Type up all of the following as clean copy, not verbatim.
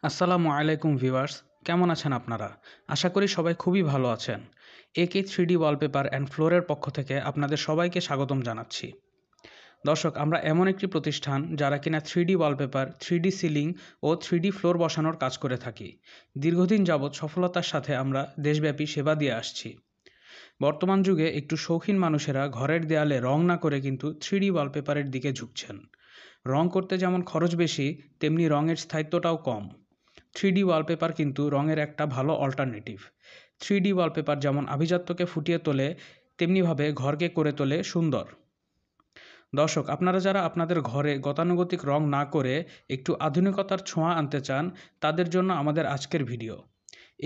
আসসালামু আলাইকুম ভিউয়ার্স, কেমন আছেন আপনারা? আশা করি সবাই খুবই ভালো আছেন। একে 3D ওয়ালপেপার অ্যান্ড ফ্লোরের পক্ষ থেকে আপনাদের সবাইকে স্বাগতম জানাচ্ছি। দর্শক, আমরা এমন একটি প্রতিষ্ঠান যারা কিনা 3D ওয়ালপেপার, 3D সিলিং ও 3D ফ্লোর বসানোর কাজ করে থাকি। দীর্ঘদিন যাবৎ সফলতার সাথে আমরা দেশব্যাপী সেবা দিয়ে আসছি। বর্তমান যুগে একটু শৌখিন মানুষেরা ঘরের দেয়ালে রং না করে কিন্তু 3D ওয়ালপেপারের দিকে ঝুঁকছেন। রং করতে যেমন খরচ বেশি, তেমনি রঙের স্থায়িত্বটাও কম। 3D ওয়ালপেপার কিন্তু রঙের একটা ভালো অল্টারনেটিভ। 3D ওয়ালপেপার যেমন আভিজাত্যকে ফুটিয়ে তোলে, তেমনিভাবে ঘরকে করে তোলে সুন্দর। দর্শক, আপনারা যারা আপনাদের ঘরে গতানুগতিক রং না করে একটু আধুনিকতার ছোঁয়া আনতে চান, তাদের জন্য আমাদের আজকের ভিডিও।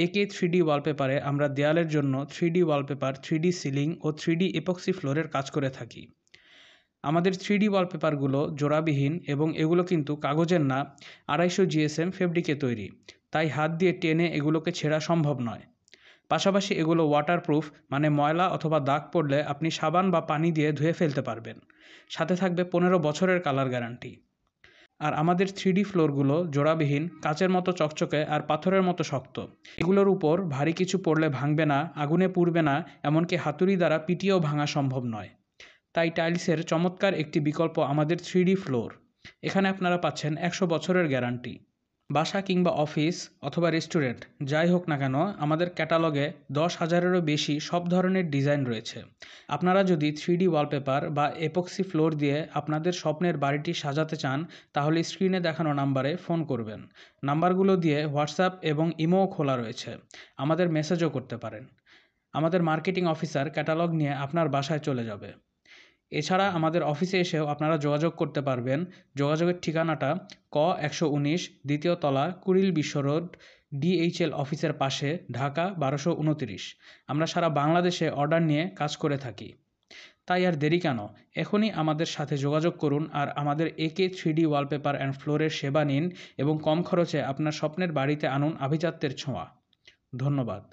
একে 3D ওয়ালপেপারে আমরা দেয়ালের জন্য 3D ওয়ালপেপার, 3D সিলিং ও 3D এপক্সি ফ্লোরের কাজ করে থাকি। আমাদের 3D ওয়ালপেপারগুলো জোড়াবিহীন এবং এগুলো কিন্তু কাগজের না, 250 জিএসএম ফেব্রিকে তৈরি, তাই হাত দিয়ে টেনে এগুলোকে ছেঁড়া সম্ভব নয়। পাশাপাশি এগুলো ওয়াটারপ্রুফ, মানে ময়লা অথবা দাগ পড়লে আপনি সাবান বা পানি দিয়ে ধুয়ে ফেলতে পারবেন। সাথে থাকবে 15 বছরের কালার গ্যারান্টি। আর আমাদের 3D ফ্লোরগুলো জোড়াবিহীন, কাচের মতো চকচকে আর পাথরের মতো শক্ত। এগুলোর উপর ভারী কিছু পড়লে ভাঙবে না, আগুনে পুড়বে না, এমনকি হাতুড়ি দ্বারা পিটিয়েও ভাঙা সম্ভব নয়। তাই টাইলসের চমৎকার একটি বিকল্প আমাদের 3D ফ্লোর। এখানে আপনারা পাচ্ছেন 100 বছরের গ্যারান্টি। বাসা কিংবা অফিস অথবা রেস্টুরেন্ট যাই হোক না কেন, আমাদের ক্যাটালগে 10,000-এরও বেশি সব ধরনের ডিজাইন রয়েছে। আপনারা যদি 3D ওয়ালপেপার বা এপক্সি ফ্লোর দিয়ে আপনাদের স্বপ্নের বাড়িটি সাজাতে চান, তাহলে স্ক্রিনে দেখানো নাম্বারে ফোন করবেন। নাম্বারগুলো দিয়ে হোয়াটসঅ্যাপ এবং ইমোও খোলা রয়েছে, আমাদের মেসেজও করতে পারেন। আমাদের মার্কেটিং অফিসার ক্যাটালগ নিয়ে আপনার বাসায় চলে যাবে। এছাড়া আমাদের অফিসে এসেও আপনারা যোগাযোগ করতে পারবেন। যোগাযোগের ঠিকানাটা ক 119, দ্বিতীয় তলা, কুড়িল বিশ্ব রোড, DHL অফিসের পাশে, ঢাকা 1229। আমরা সারা বাংলাদেশে অর্ডার নিয়ে কাজ করে থাকি। তাই আর দেরি কেন, এখনই আমাদের সাথে যোগাযোগ করুন আর আমাদের একে 3D ওয়ালপেপার অ্যান্ড ফ্লোরের সেবা নিন এবং কম খরচে আপনার স্বপ্নের বাড়িতে আনুন আভিজাত্যের ছোঁয়া। ধন্যবাদ।